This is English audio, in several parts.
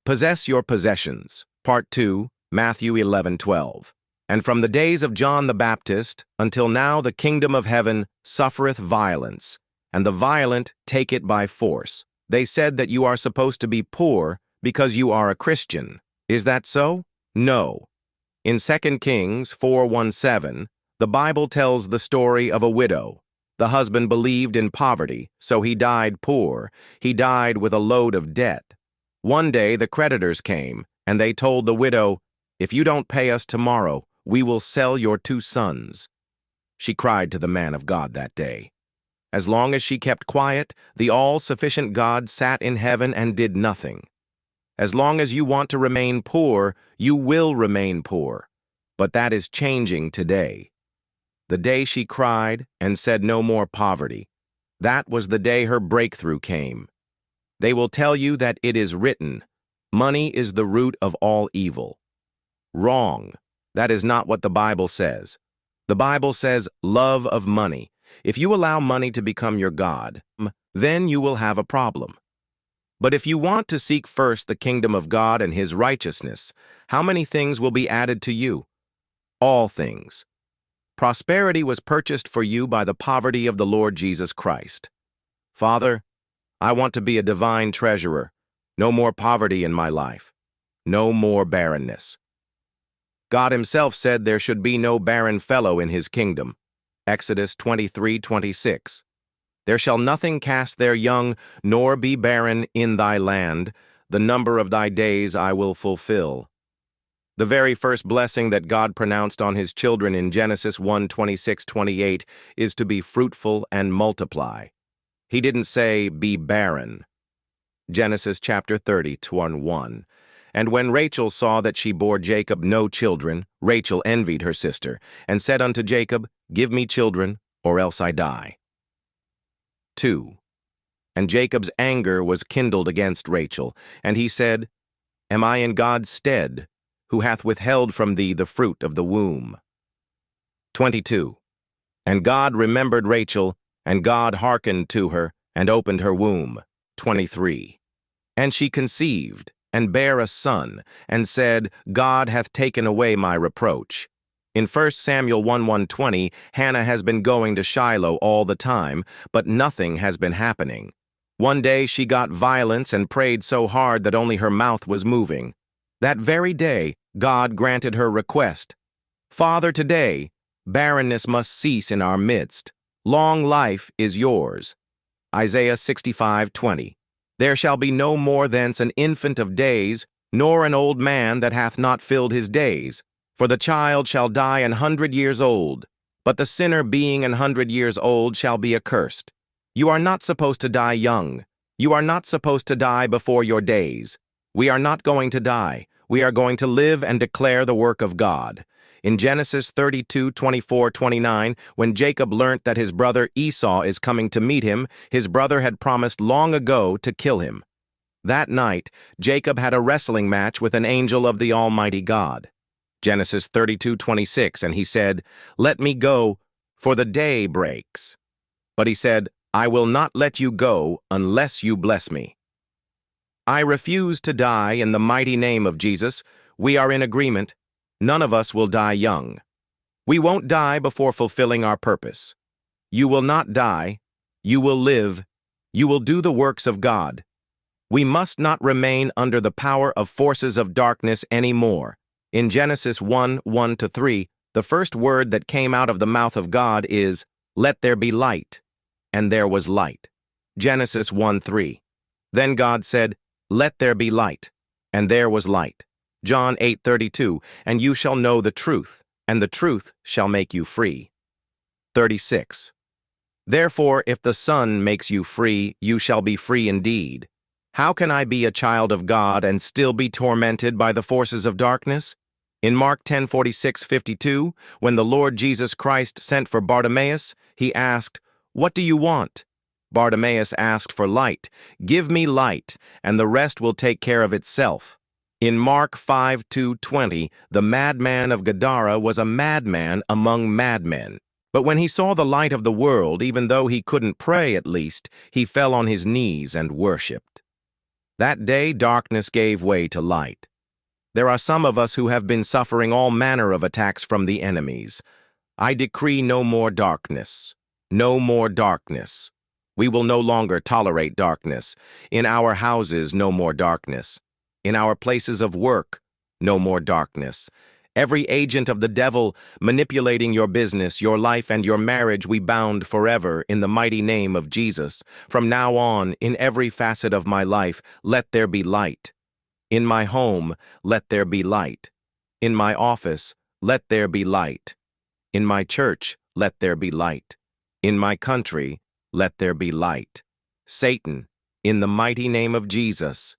Possess your possessions. Part 2, Matthew 11:12. And from the days of John the Baptist until now the kingdom of heaven suffereth violence, and the violent take it by force. They said that you are supposed to be poor because you are a Christian. Is that so? No. In 2 Kings 4:17, the Bible tells the story of a widow. The husband believed in poverty, so he died poor. He died with a load of debt. One day the creditors came, and they told the widow, "If you don't pay us tomorrow, we will sell your 2 sons." She cried to the man of God that day. As long as she kept quiet, the all-sufficient God sat in heaven and did nothing. As long as you want to remain poor, you will remain poor. But that is changing today. The day she cried and said no more poverty, that was the day her breakthrough came. They will tell you that it is written, money is the root of all evil. Wrong. That is not what the Bible says. The Bible says love of money. If you allow money to become your God, then you will have a problem. But if you want to seek first the kingdom of God and His righteousness, how many things will be added to you? All things. Prosperity was purchased for you by the poverty of the Lord Jesus Christ. Father, I want to be a divine treasurer. No more poverty in my life. No more barrenness. God Himself said there should be no barren fellow in His kingdom. Exodus 23:26. There shall nothing cast their young, nor be barren in thy land. The number of thy days I will fulfill. The very first blessing that God pronounced on His children in Genesis 1:26-28 is to be fruitful and multiply. He didn't say, be barren. Genesis chapter 30:1. And when Rachel saw that she bore Jacob no children, Rachel envied her sister, and said unto Jacob, Give me children, or else I die. 2. And Jacob's anger was kindled against Rachel, and he said, Am I in God's stead, who hath withheld from thee the fruit of the womb? 22. And God remembered Rachel, and God hearkened to her, and opened her womb. 23. And she conceived, and bare a son, and said, God hath taken away my reproach. In 1 Samuel 1:120, Hannah has been going to Shiloh all the time, but nothing has been happening. One day she got violence and prayed so hard that only her mouth was moving. That very day, God granted her request. Father, today, barrenness must cease in our midst. Long life is yours. Isaiah 65:20. There shall be no more thence an infant of days, nor an old man that hath not filled his days. For the child shall die 100 years old, but the sinner being 100 years old shall be accursed. You are not supposed to die young. You are not supposed to die before your days. We are not going to die. We are going to live and declare the work of God. In Genesis 32:24-29, when Jacob learnt that his brother Esau is coming to meet him, his brother had promised long ago to kill him. That night, Jacob had a wrestling match with an angel of the Almighty God. Genesis 32:26, and he said, Let me go, for the day breaks. But he said, I will not let you go unless you bless me. I refuse to die in the mighty name of Jesus. We are in agreement. None of us will die young. We won't die before fulfilling our purpose. You will not die. You will live. You will do the works of God. We must not remain under the power of forces of darkness anymore. In Genesis 1:1-3, the first word that came out of the mouth of God is, Let there be light. And there was light. Genesis 1:3. Then God said, Let there be light. And there was light. John 8:32, And you shall know the truth, and the truth shall make you free. 36. Therefore, if the Son makes you free, you shall be free indeed. How can I be a child of God and still be tormented by the forces of darkness? In Mark 10:46-52, when the Lord Jesus Christ sent for Bartimaeus, He asked, What do you want? Bartimaeus asked for light. Give me light, and the rest will take care of itself. In Mark 5:2-20, the madman of Gadara was a madman among madmen. But when he saw the light of the world, even though he couldn't pray at least, he fell on his knees and worshipped. That day darkness gave way to light. There are some of us who have been suffering all manner of attacks from the enemies. I decree no more darkness. No more darkness. We will no longer tolerate darkness. In our houses, no more darkness. In our places of work, no more darkness. Every agent of the devil manipulating your business, your life, and your marriage, we bound forever in the mighty name of Jesus. From now on, in every facet of my life, let there be light. In my home, let there be light. In my office, let there be light. In my church, let there be light. In my country, let there be light. Satan, in the mighty name of Jesus,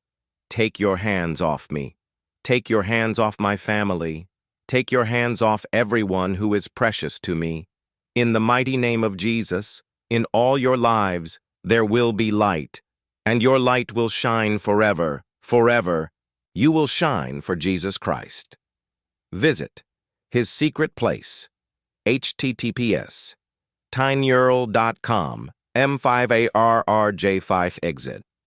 take your hands off me. Take your hands off my family. Take your hands off everyone who is precious to me. In the mighty name of Jesus, in all your lives, there will be light, and your light will shine forever, forever. You will shine for Jesus Christ. Visit his secret place, https://tinyurl.com, M5ARRJ5 exit.